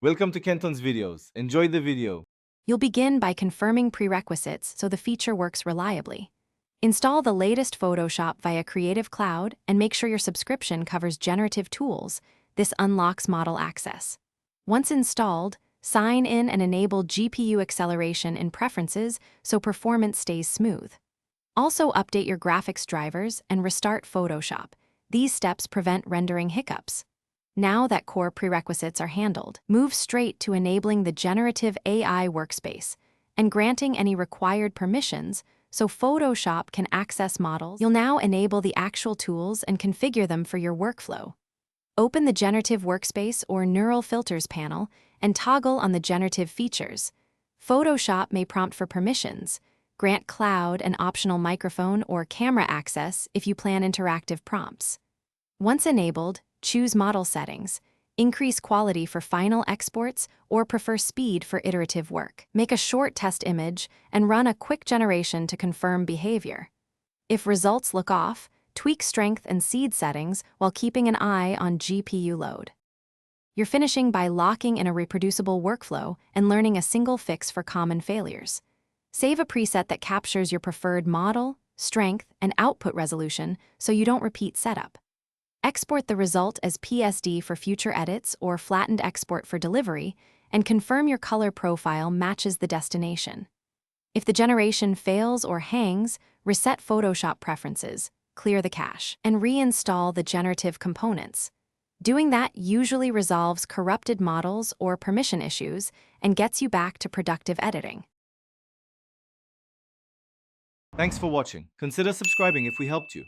Welcome to Kenton's videos. Enjoy the video. You'll begin by confirming prerequisites so the feature works reliably. Install the latest Photoshop via Creative Cloud and make sure your subscription covers generative tools. This unlocks model access. Once installed, sign in and enable GPU acceleration in Preferences so performance stays smooth. Also update your graphics drivers and restart Photoshop. These steps prevent rendering hiccups. Now that core prerequisites are handled, move straight to enabling the Generative AI workspace and granting any required permissions so Photoshop can access models. You'll now enable the actual tools and configure them for your workflow. Open the Generative Workspace or Neural Filters panel and toggle on the generative features. Photoshop may prompt for permissions. Grant cloud and optional microphone or camera access if you plan interactive prompts. Once enabled, choose model settings, increase quality for final exports, or prefer speed for iterative work. Make a short test image and run a quick generation to confirm behavior. If results look off, tweak strength and seed settings while keeping an eye on GPU load. You're finishing by locking in a reproducible workflow and learning a single fix for common failures. Save a preset that captures your preferred model, strength, and output resolution so you don't repeat setup. Export the result as PSD for future edits or flattened export for delivery, and confirm your color profile matches the destination. If the generation fails or hangs, reset Photoshop preferences, clear the cache, and reinstall the generative components. Doing that usually resolves corrupted models or permission issues and gets you back to productive editing. Thanks for watching. Consider subscribing if we helped you.